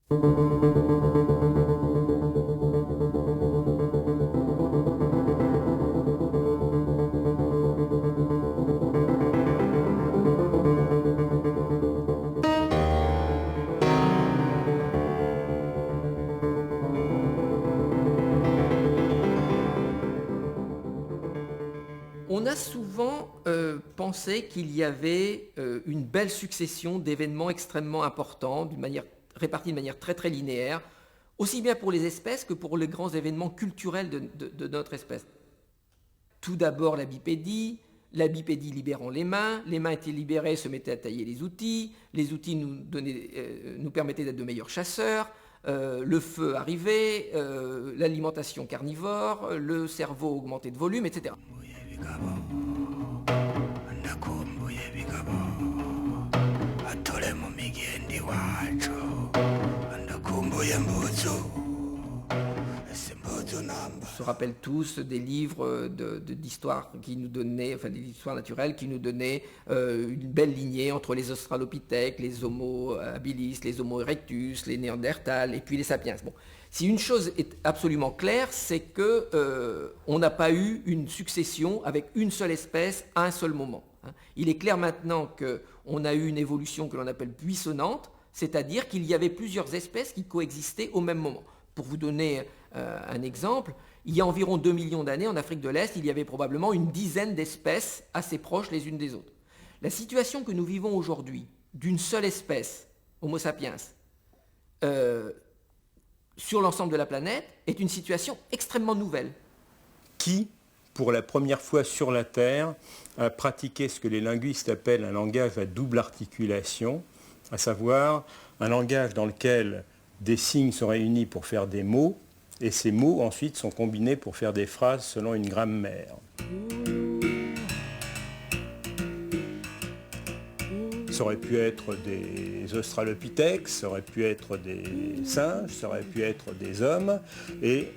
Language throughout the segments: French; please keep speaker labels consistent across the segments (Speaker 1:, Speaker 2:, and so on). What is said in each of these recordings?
Speaker 1: On a souvent pensé qu'il y avait une belle succession d'événements extrêmement importants, répartis de manière très très linéaire, aussi bien pour les espèces que pour les grands événements culturels de notre espèce. Tout d'abord la bipédie libérant les mains étaient libérées, se mettaient à tailler les outils nous permettaient d'être de meilleurs chasseurs, le feu arrivait, l'alimentation carnivore, le cerveau augmentait de volume, etc. On se rappelle tous des livres d'histoire qui nous donnaient, enfin des histoires naturelles qui nous donnaient une belle lignée entre les australopithèques, les homo habilis, les homo erectus, les néandertals et puis les sapiens. Bon. Si une chose est absolument claire, c'est que on n'a pas eu une succession avec une seule espèce à un seul moment. Il est clair maintenant qu'on a eu une évolution que l'on appelle buissonnante, c'est-à-dire qu'il y avait plusieurs espèces qui coexistaient au même moment. Pour vous donner un exemple, il y a environ 2 millions d'années, en Afrique de l'Est, il y avait probablement une dizaine d'espèces assez proches les unes des autres. La situation que nous vivons aujourd'hui, d'une seule espèce, Homo sapiens, sur l'ensemble de la planète, est une situation extrêmement nouvelle.
Speaker 2: Qui, pour la première fois sur la Terre, a pratiqué ce que les linguistes appellent un langage à double articulation, à savoir un langage dans lequel des signes sont réunis pour faire des mots, et ces mots ensuite sont combinés pour faire des phrases selon une grammaire. Ça aurait pu être des australopithèques, ça aurait pu être des singes, ça aurait pu être des hommes, et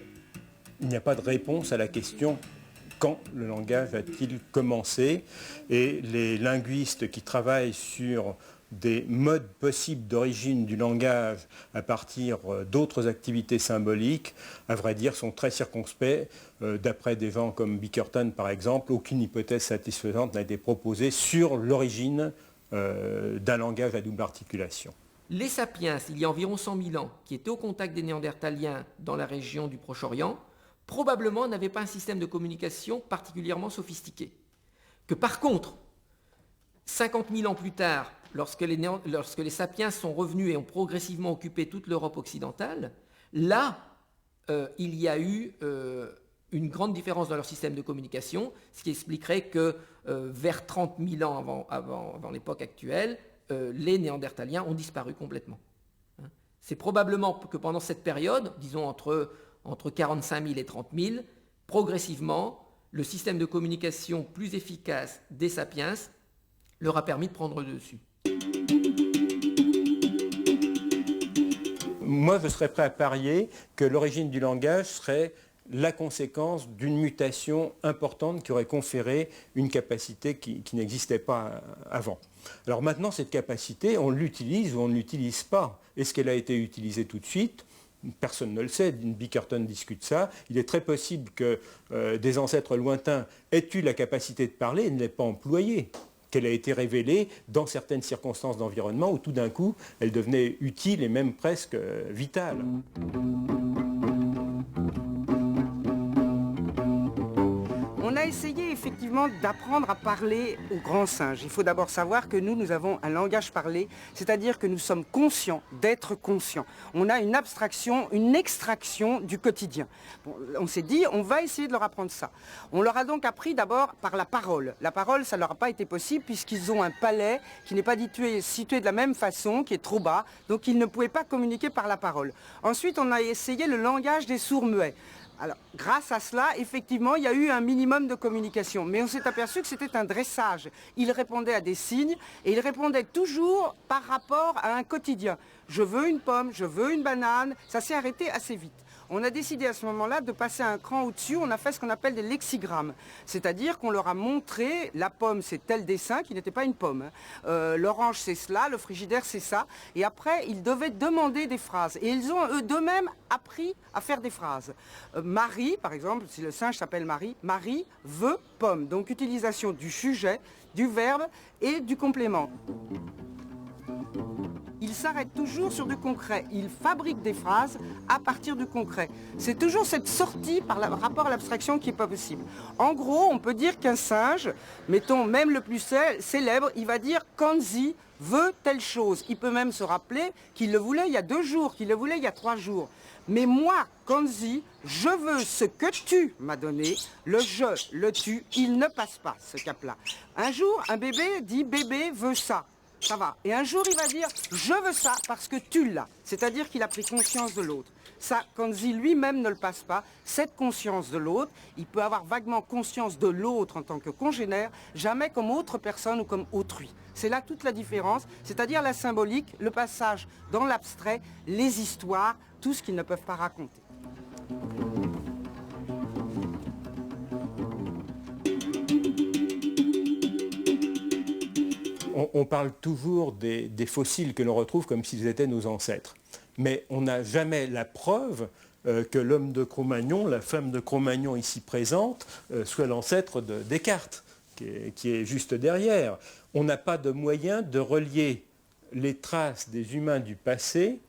Speaker 2: il n'y a pas de réponse à la question quand le langage va-t-il commencer, et les linguistes qui travaillent sur des modes possibles d'origine du langage à partir d'autres activités symboliques, à vrai dire, sont très circonspects. D'après des gens comme Bickerton, par exemple, aucune hypothèse satisfaisante n'a été proposée sur l'origine d'un langage à double articulation.
Speaker 1: Les sapiens, il y a environ 100 000 ans, qui étaient au contact des néandertaliens dans la région du Proche-Orient, probablement n'avaient pas un système de communication particulièrement sophistiqué. Que par contre, 50 000 ans plus tard, lorsque les sapiens sont revenus et ont progressivement occupé toute l'Europe occidentale, là, il y a eu une grande différence dans leur système de communication, ce qui expliquerait que vers 30 000 ans avant l'époque actuelle, les néandertaliens ont disparu complètement. C'est probablement que pendant cette période, disons entre 45 000 et 30 000, progressivement, le système de communication plus efficace des sapiens leur a permis de prendre le dessus.
Speaker 2: Moi, je serais prêt à parier que l'origine du langage serait la conséquence d'une mutation importante qui aurait conféré une capacité qui n'existait pas avant. Alors maintenant, cette capacité, on l'utilise ou on ne l'utilise pas. Est-ce qu'elle a été utilisée tout de suite ? Personne ne le sait, Bickerton discute ça. Il est très possible que des ancêtres lointains aient eu la capacité de parler et ne l'aient pas employée, qu'elle a été révélée dans certaines circonstances d'environnement où tout d'un coup, elle devenait utile et même presque vitale.
Speaker 3: On a essayé effectivement d'apprendre à parler aux grands singes. Il faut d'abord savoir que nous avons un langage parlé, c'est-à-dire que nous sommes conscients d'être conscients. On a une abstraction, une extraction du quotidien. Bon, on s'est dit, on va essayer de leur apprendre ça. On leur a donc appris d'abord par la parole. La parole, ça ne leur a pas été possible puisqu'ils ont un palais qui n'est pas situé de la même façon, qui est trop bas, donc ils ne pouvaient pas communiquer par la parole. Ensuite, on a essayé le langage des sourds-muets. Alors, grâce à cela, effectivement, il y a eu un minimum de communication. Mais on s'est aperçu que c'était un dressage. Ils répondaient à des signes et ils répondaient toujours par rapport à un quotidien. Je veux une pomme, je veux une banane. Ça s'est arrêté assez vite. On a décidé à ce moment-là de passer un cran au-dessus, on a fait ce qu'on appelle des lexigrammes. C'est-à-dire qu'on leur a montré, la pomme c'est tel dessin qui n'était pas une pomme. L'orange c'est cela, le frigidaire c'est ça. Et après, ils devaient demander des phrases. Et ils ont eux d'eux-mêmes appris à faire des phrases. Marie, par exemple, si le singe s'appelle Marie, Marie veut pomme. Donc utilisation du sujet, du verbe et du complément. Il s'arrête toujours sur du concret. Il fabrique des phrases à partir du concret. C'est toujours cette sortie par rapport à l'abstraction qui n'est pas possible. En gros, on peut dire qu'un singe, mettons même le plus célèbre, il va dire « Kanzi veut telle chose ». Il peut même se rappeler qu'il le voulait il y a 2 jours, qu'il le voulait il y a 3 jours. Mais moi, Kanzi, je veux ce que tu m'as donné. Le je, le tu, il ne passe pas ce cap-là. Un jour, un bébé dit « Bébé veut ça ». Ça va. Et un jour, il va dire « Je veux ça parce que tu l'as ». C'est-à-dire qu'il a pris conscience de l'autre. Ça, Kanzi lui-même ne le passe pas. Cette conscience de l'autre, il peut avoir vaguement conscience de l'autre en tant que congénère, jamais comme autre personne ou comme autrui. C'est là toute la différence, c'est-à-dire la symbolique, le passage dans l'abstrait, les histoires, tout ce qu'ils ne peuvent pas raconter.
Speaker 2: On parle toujours des fossiles que l'on retrouve comme s'ils étaient nos ancêtres. Mais on n'a jamais la preuve que l'homme de Cro-Magnon, la femme de Cro-Magnon ici présente, soit l'ancêtre de Descartes, qui est juste derrière. On n'a pas de moyen de relier les traces des humains du passé,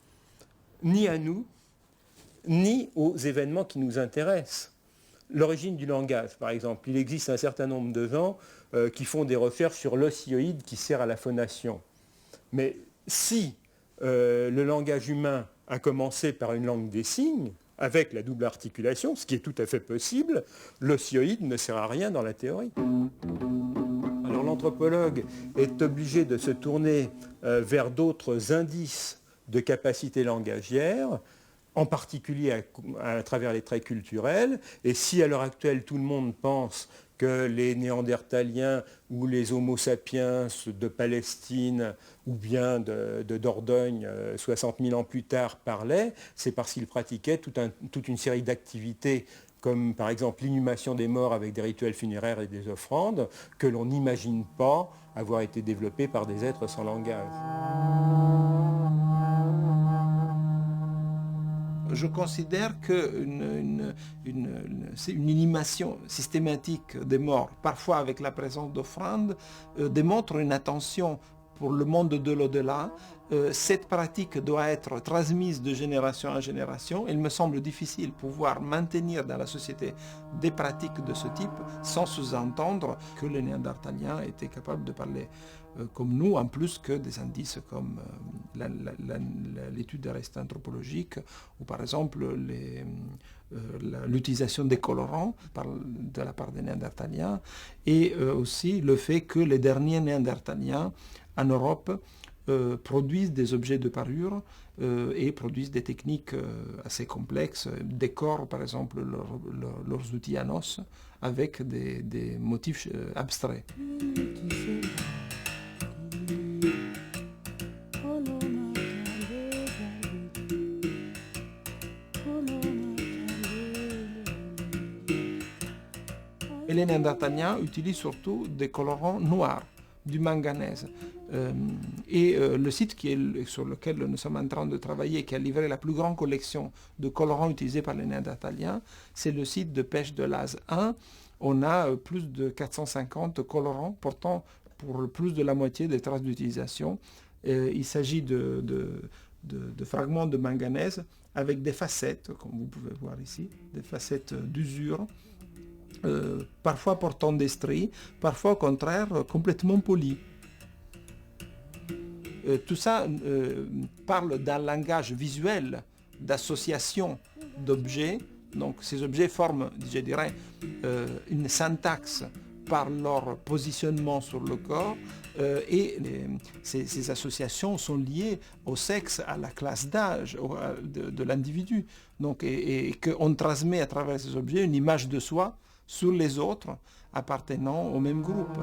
Speaker 2: ni à nous, ni aux événements qui nous intéressent. L'origine du langage, par exemple. Il existe un certain nombre de gens qui font des recherches sur l'ossioïde qui sert à la phonation. Mais si le langage humain a commencé par une langue des signes, avec la double articulation, ce qui est tout à fait possible, l'ossioïde ne sert à rien dans la théorie. Alors l'anthropologue est obligé de se tourner vers d'autres indices de capacité langagière, en particulier à travers les traits culturels. Et si à l'heure actuelle tout le monde pense que les Néandertaliens ou les Homo sapiens de Palestine ou bien de Dordogne 60 000 ans plus tard parlaient, c'est parce qu'ils pratiquaient toute une série d'activités comme par exemple l'inhumation des morts avec des rituels funéraires et des offrandes, que l'on n'imagine pas avoir été développées par des êtres sans langage.
Speaker 4: Je considère que c'est une inhumation systématique des morts, parfois avec la présence d'offrandes, démontre une attention pour le monde de l'au-delà. Cette pratique doit être transmise de génération en génération. Il me semble difficile de pouvoir maintenir dans la société des pratiques de ce type sans sous-entendre que les Néandertaliens étaient capables de parler comme nous, en plus que des indices comme l'étude des restes anthropologiques ou par exemple l'utilisation des colorants de la part des Néandertaliens et aussi le fait que les derniers Néandertaliens en Europe produisent des objets de parure et produisent des techniques assez complexes, décorent par exemple leurs outils en os avec des motifs abstraits. Et les Néandertaliens utilisent surtout des colorants noirs, du manganèse. Le site sur lequel nous sommes en train de travailler, qui a livré la plus grande collection de colorants utilisés par les Néandertaliens, c'est le site de pêche de Laz 1. On a plus de 450 colorants portant pour plus de la moitié des traces d'utilisation. Il s'agit de fragments de manganèse avec des facettes, comme vous pouvez voir ici, des facettes d'usure, parfois portant des stries, parfois au contraire complètement polies. Tout ça parle d'un langage visuel, d'association d'objets. Donc ces objets forment, je dirais, une syntaxe par leur positionnement sur le corps ces associations sont liées au sexe, à la classe d'âge de l'individu. Donc, et qu'on transmet à travers ces objets une image de soi sur les autres appartenant au même groupe.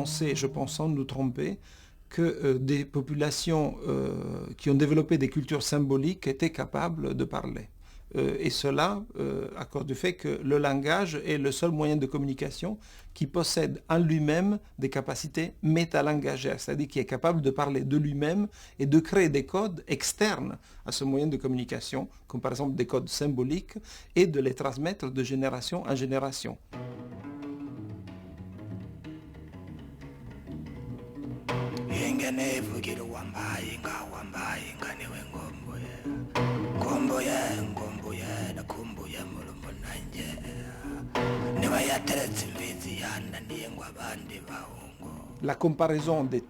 Speaker 4: penser, je pense sans nous tromper, que des populations qui ont développé des cultures symboliques étaient capables de parler. Et cela à cause du fait que le langage est le seul moyen de communication qui possède en lui-même des capacités métalangagères, c'est-à-dire qui est capable de parler de lui-même et de créer des codes externes à ce moyen de communication, comme par exemple des codes symboliques, et de les transmettre de génération en génération. La comparaison des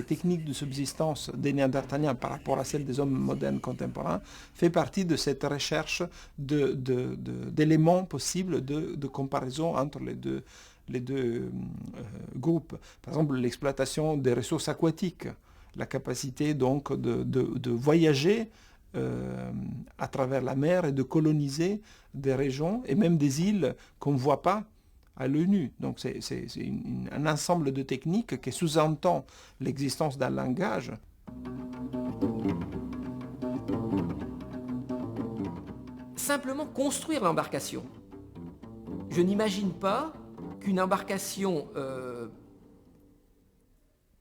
Speaker 4: techniques de subsistance des Néandertaliens par rapport à celles des hommes modernes contemporains fait partie de cette recherche d'éléments possibles de comparaison entre les deux groupes. Par exemple, l'exploitation des ressources aquatiques, la capacité donc de voyager à travers la mer et de coloniser des régions et même des îles qu'on ne voit pas à l'œil nu. Donc c'est un ensemble de techniques qui sous-entend l'existence d'un langage.
Speaker 1: Simplement construire l'embarcation. Je n'imagine pas qu'une embarcation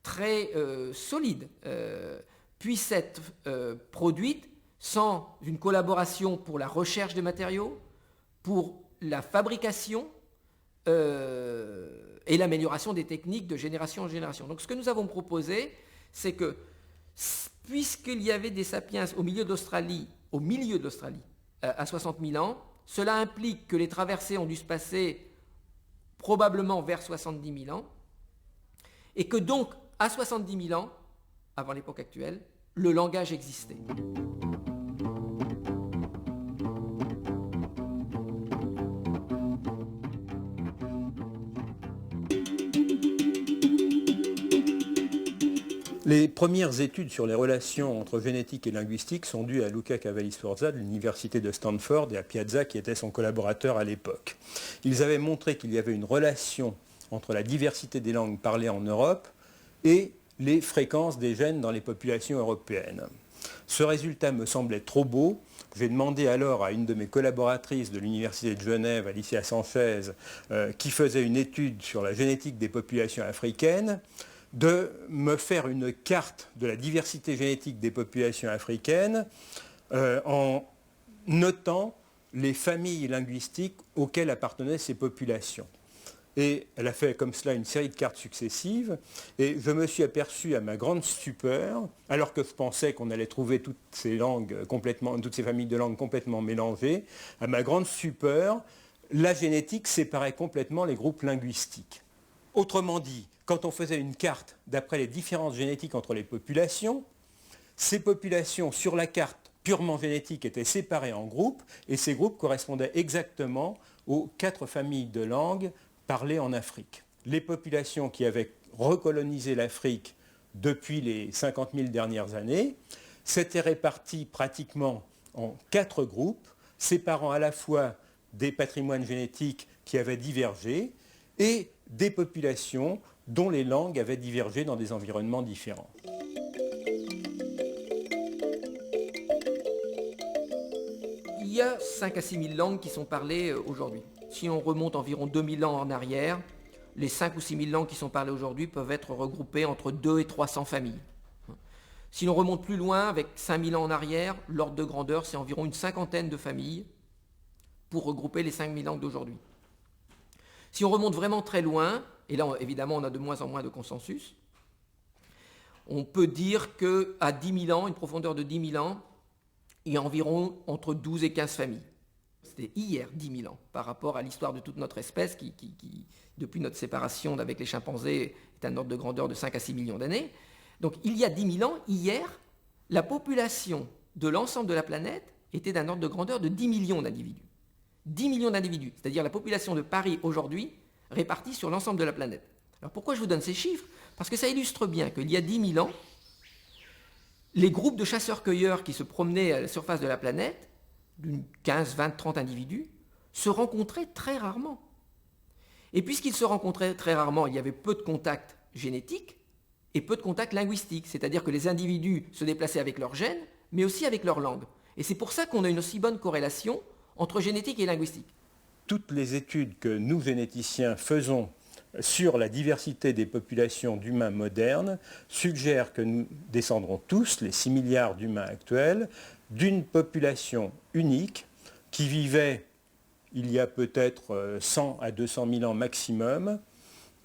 Speaker 1: très solide puisse être produite sans une collaboration pour la recherche des matériaux, pour la fabrication et l'amélioration des techniques de génération en génération. Donc ce que nous avons proposé, c'est que puisqu'il y avait des sapiens au milieu d'Australie, à 60 000 ans, cela implique que les traversées ont dû se passer probablement vers 70 000 ans, et que donc, à 70 000 ans, avant l'époque actuelle, le langage existait.
Speaker 2: Les premières études sur les relations entre génétique et linguistique sont dues à Luca Cavalli-Sforza de l'université de Stanford et à Piazza qui était son collaborateur à l'époque. Ils avaient montré qu'il y avait une relation entre la diversité des langues parlées en Europe et les fréquences des gènes dans les populations européennes. Ce résultat me semblait trop beau. J'ai demandé alors à une de mes collaboratrices de l'université de Genève, Alicia Sanchez, qui faisait une étude sur la génétique des populations africaines, de me faire une carte de la diversité génétique des populations africaines en notant les familles linguistiques auxquelles appartenaient ces populations. Et elle a fait comme cela une série de cartes successives, et je me suis aperçu à ma grande stupeur, alors que je pensais qu'on allait trouver toutes ces familles de langues complètement mélangées, à ma grande stupeur, la génétique séparait complètement les groupes linguistiques. Autrement dit, quand on faisait une carte d'après les différences génétiques entre les populations, ces populations sur la carte purement génétique étaient séparées en groupes, et ces groupes correspondaient exactement aux 4 familles de langues parlées en Afrique. Les populations qui avaient recolonisé l'Afrique depuis les 50 000 dernières années s'étaient réparties pratiquement en 4 groupes, séparant à la fois des patrimoines génétiques qui avaient divergé et des populations dont les langues avaient divergé dans des environnements différents.
Speaker 1: Il y a 5 à 6 000 langues qui sont parlées aujourd'hui. Si on remonte environ 2000 ans en arrière, les 5 ou 6 000 langues qui sont parlées aujourd'hui peuvent être regroupées entre 200 et 300 familles. Si l'on remonte plus loin, avec 5000 ans en arrière, l'ordre de grandeur, c'est environ une cinquantaine de familles pour regrouper les 5000 langues d'aujourd'hui. Si on remonte vraiment très loin, et là évidemment on a de moins en moins de consensus, on peut dire qu'à 10 000 ans, une profondeur de 10 000 ans, il y a environ entre 12 et 15 familles. C'était hier 10 000 ans par rapport à l'histoire de toute notre espèce qui depuis notre séparation avec les chimpanzés, est un ordre de grandeur de 5 à 6 millions d'années. Donc il y a 10 000 ans, hier, la population de l'ensemble de la planète était d'un ordre de grandeur de 10 millions d'individus. 10 millions d'individus, c'est-à-dire la population de Paris aujourd'hui répartie sur l'ensemble de la planète. Alors pourquoi je vous donne ces chiffres? Parce que ça illustre bien qu'il y a 10 000 ans, les groupes de chasseurs-cueilleurs qui se promenaient à la surface de la planète, d'une 15, 20, 30 individus, se rencontraient très rarement. Et puisqu'ils se rencontraient très rarement, il y avait peu de contacts génétique et peu de contact linguistique, c'est-à-dire que les individus se déplaçaient avec leurs gènes, mais aussi avec leur langue. Et c'est pour ça qu'on a une aussi bonne corrélation entre génétique et linguistique.
Speaker 2: Toutes les études que nous, généticiens, faisons sur la diversité des populations d'humains modernes suggèrent que nous descendrons tous, les 6 milliards d'humains actuels, d'une population unique qui vivait il y a peut-être 100 à 200 000 ans maximum,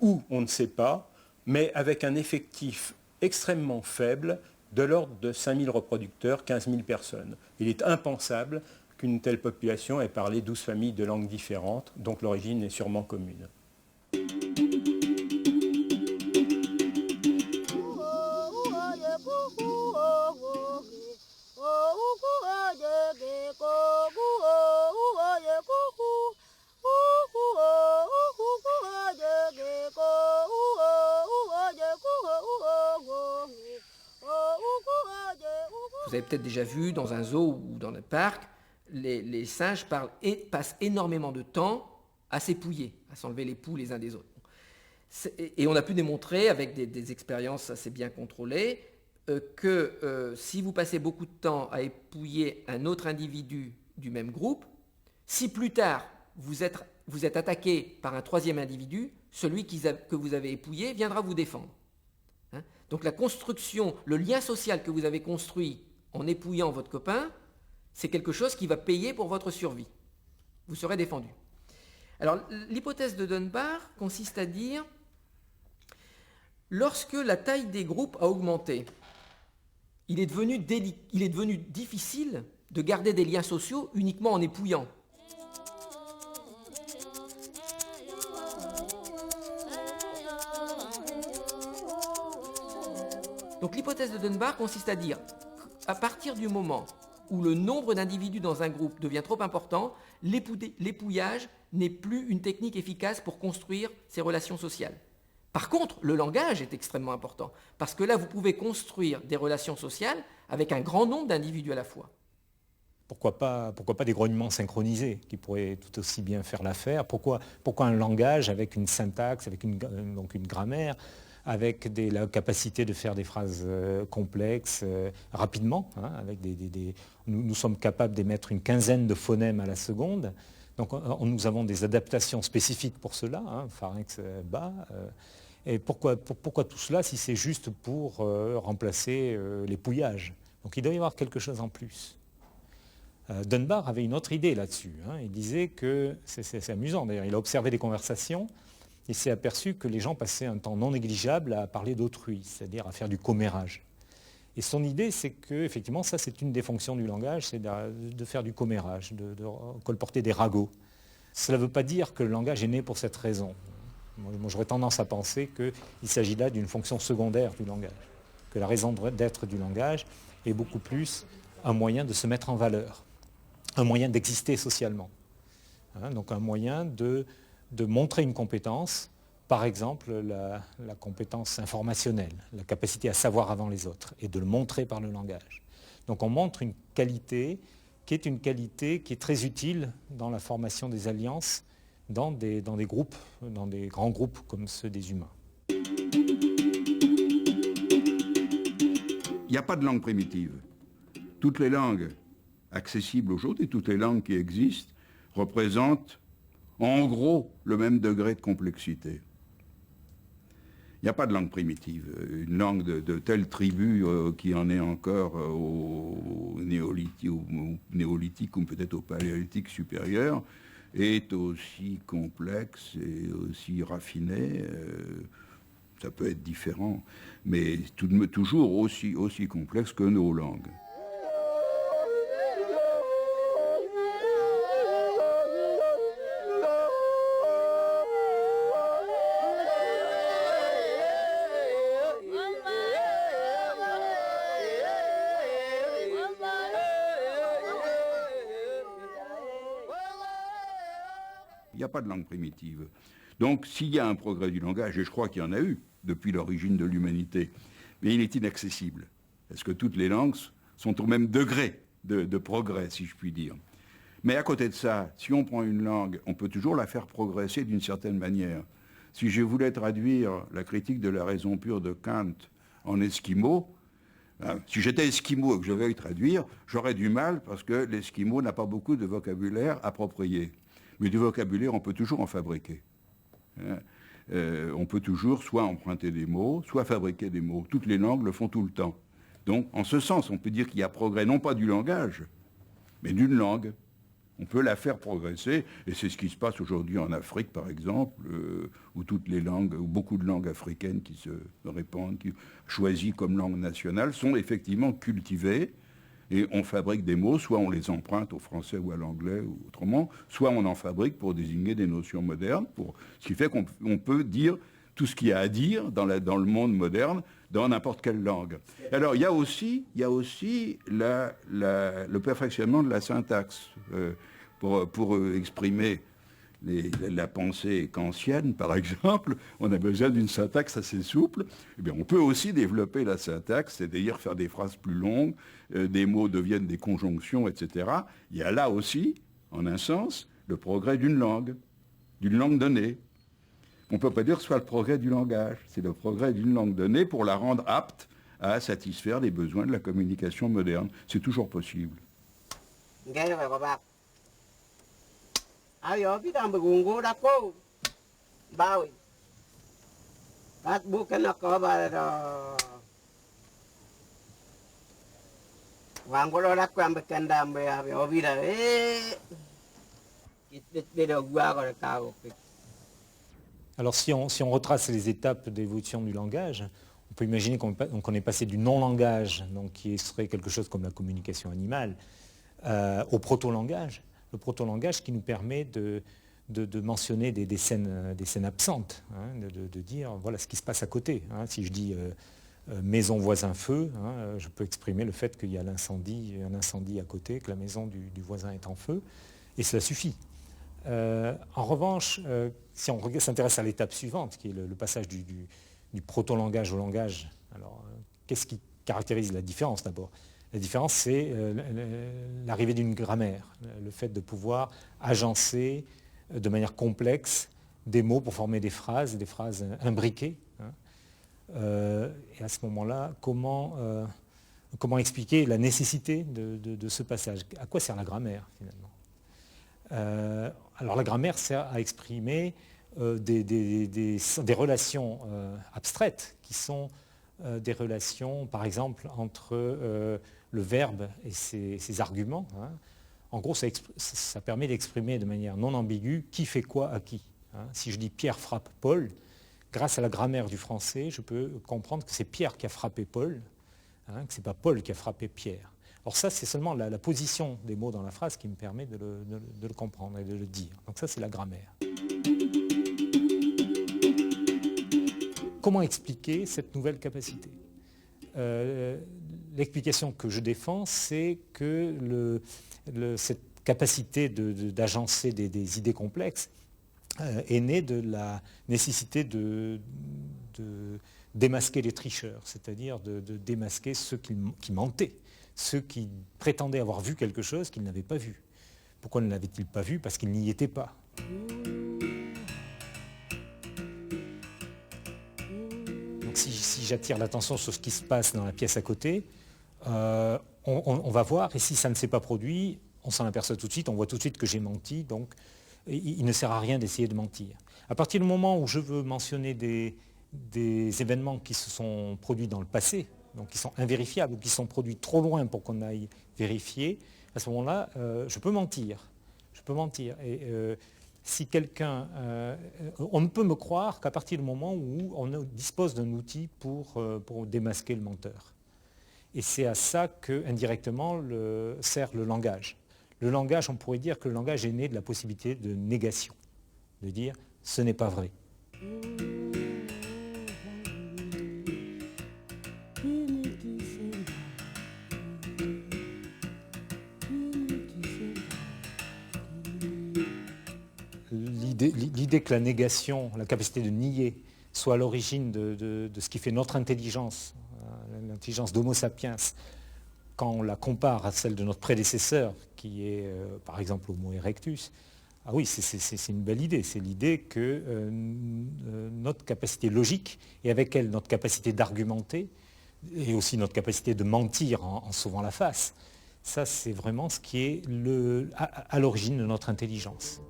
Speaker 2: ou on ne sait pas, mais avec un effectif extrêmement faible de l'ordre de 5 000 reproducteurs, 15 000 personnes. Il est impensable qu'une telle population ait parlé 12 familles de langues différentes, donc l'origine est sûrement commune.
Speaker 1: Vous avez peut-être déjà vu dans un zoo ou dans un parc, les singes passent énormément de temps à s'épouiller, à s'enlever les poux les uns des autres. Et on a pu démontrer avec des expériences assez bien contrôlées que si vous passez beaucoup de temps à épouiller un autre individu du même groupe, si plus tard vous êtes attaqué par un troisième individu, celui que vous avez épouillé viendra vous défendre. Hein? Donc la construction, le lien social que vous avez construit en épouillant votre copain, c'est quelque chose qui va payer pour votre survie. Vous serez défendu. Alors l'hypothèse de Dunbar consiste à dire, lorsque la taille des groupes a augmenté, il est devenu difficile de garder des liens sociaux uniquement en épouillant. Donc l'hypothèse de Dunbar consiste à dire qu'à partir du moment où le nombre d'individus dans un groupe devient trop important, l'épouillage n'est plus une technique efficace pour construire ces relations sociales. Par contre, le langage est extrêmement important, parce que là, vous pouvez construire des relations sociales avec un grand nombre d'individus à la fois.
Speaker 5: Pourquoi pas des grognements synchronisés qui pourraient tout aussi bien faire l'affaire? Pourquoi un langage avec une syntaxe, avec une grammaire, avec la capacité de faire des phrases complexes rapidement, hein, avec nous sommes capables d'émettre une quinzaine de phonèmes à la seconde. Donc nous avons des adaptations spécifiques pour cela, hein, pharynx bas. Et pourquoi tout cela si c'est juste pour remplacer l'épouillage? Donc il doit y avoir quelque chose en plus. Dunbar avait une autre idée là-dessus. Hein. Il disait que, c'est amusant d'ailleurs, il a observé des conversations et s'est aperçu que les gens passaient un temps non négligeable à parler d'autrui, c'est-à-dire à faire du commérage. Et son idée, c'est que, effectivement, ça c'est une des fonctions du langage, c'est de faire du commérage, de colporter des ragots. Cela ne veut pas dire que le langage est né pour cette raison. Moi j'aurais tendance à penser qu'il s'agit là d'une fonction secondaire du langage, que la raison d'être du langage est beaucoup plus un moyen de se mettre en valeur, un moyen d'exister socialement. Hein, donc un moyen de montrer une compétence, par exemple la compétence informationnelle, la capacité à savoir avant les autres, et de le montrer par le langage. Donc on montre une qualité qui est très utile dans la formation des alliances, dans des groupes, dans des grands groupes comme ceux des humains.
Speaker 6: Il n'y a pas de langue primitive. Toutes les langues accessibles aujourd'hui, toutes les langues qui existent, représentent en gros le même degré de complexité. Il n'y a pas de langue primitive. Une langue de telle tribu qui en est encore au néolithique ou peut-être au paléolithique supérieur est aussi complexe et aussi raffinée. Ça peut être différent, mais toujours aussi complexe que nos langues. Il n'y a pas de langue primitive. Donc s'il y a un progrès du langage, et je crois qu'il y en a eu depuis l'origine de l'humanité, mais il est inaccessible. Parce que toutes les langues sont au même degré de progrès, si je puis dire. Mais à côté de ça, si on prend une langue, on peut toujours la faire progresser d'une certaine manière. Si je voulais traduire la critique de la raison pure de Kant en esquimau, si j'étais esquimau et que je devais le traduire, j'aurais du mal parce que l'esquimau n'a pas beaucoup de vocabulaire approprié. Mais du vocabulaire, on peut toujours en fabriquer. On peut toujours soit emprunter des mots, soit fabriquer des mots. Toutes les langues le font tout le temps. Donc, en ce sens, on peut dire qu'il y a progrès, non pas du langage, mais d'une langue. On peut la faire progresser, et c'est ce qui se passe aujourd'hui en Afrique, par exemple, où toutes les langues, où beaucoup de langues africaines qui se répandent, qui choisies comme langue nationale, sont effectivement cultivées, et on fabrique des mots, soit on les emprunte au français ou à l'anglais ou autrement, soit on en fabrique pour désigner des notions modernes, ce qui fait qu'on peut dire tout ce qu'il y a à dire dans le monde moderne, dans n'importe quelle langue. Alors, il y a aussi le perfectionnement de la syntaxe. Pour exprimer la pensée kantienne, par exemple, on a besoin d'une syntaxe assez souple. Eh bien, on peut aussi développer la syntaxe, c'est-à-dire faire des phrases plus longues, des mots deviennent des conjonctions, etc. Il y a là aussi, en un sens, le progrès d'une langue donnée. On ne peut pas dire que ce soit le progrès du langage, c'est le progrès d'une langue donnée pour la rendre apte à satisfaire les besoins de la communication moderne. C'est toujours possible.
Speaker 5: Alors si on retrace les étapes d'évolution du langage, on peut imaginer qu'on est passé du non-langage, donc qui serait quelque chose comme la communication animale, au proto-langage. Le proto-langage qui nous permet de mentionner des scènes absentes, de dire voilà ce qui se passe à côté. Si je dis maison, voisin, feu, je peux exprimer le fait qu'il y a un incendie à côté, que la maison du voisin est en feu, et cela suffit. En revanche, si on s'intéresse à l'étape suivante, qui est le passage du proto-langage au langage, alors qu'est-ce qui caractérise la différence d'abord ? La différence, c'est l'arrivée d'une grammaire, le fait de pouvoir agencer de manière complexe des mots pour former des phrases imbriquées. Et à ce moment-là, comment expliquer la nécessité de ce passage ? À quoi sert la grammaire, finalement ? Alors la grammaire sert à exprimer des relations abstraites qui sont des relations, par exemple, entre le verbe et ses arguments. En gros, ça permet d'exprimer de manière non ambiguë qui fait quoi à qui. Si je dis Pierre frappe Paul, grâce à la grammaire du français, je peux comprendre que c'est Pierre qui a frappé Paul, que ce n'est pas Paul qui a frappé Pierre. Alors ça, c'est seulement la position des mots dans la phrase qui me permet de le comprendre et de le dire. Donc ça, c'est la grammaire. Comment expliquer cette nouvelle capacité ? L'explication que je défends, c'est que cette capacité d'agencer des idées complexes est née de la nécessité de démasquer les tricheurs, c'est-à-dire de démasquer ceux qui mentaient, ceux qui prétendaient avoir vu quelque chose qu'ils n'avaient pas vu. Pourquoi ne l'avaient-ils pas vu ? Parce qu'ils n'y étaient pas. Donc si j'attire l'attention sur ce qui se passe dans la pièce à côté, on va voir, et si ça ne s'est pas produit, on s'en aperçoit tout de suite, on voit tout de suite que j'ai menti, donc il ne sert à rien d'essayer de mentir. À partir du moment où je veux mentionner des événements qui se sont produits dans le passé, donc qui sont invérifiables ou qui sont produits trop loin pour qu'on aille vérifier, à ce moment-là, je peux mentir. Et si quelqu'un... on ne peut me croire qu'à partir du moment où on dispose d'un outil pour démasquer le menteur. Et c'est à ça que, indirectement, sert le langage. Le langage, on pourrait dire que le langage est né de la possibilité de négation, de dire « ce n'est pas vrai ». L'idée que la négation, la capacité de nier, soit à l'origine de ce qui fait notre intelligence, l'intelligence d'Homo sapiens, quand on la compare à celle de notre prédécesseur, qui est par exemple Homo erectus, Ah oui, c'est une belle idée. C'est l'idée que notre capacité logique, et avec elle notre capacité d'argumenter, et aussi notre capacité de mentir en sauvant la face, ça c'est vraiment ce qui est à l'origine de notre intelligence.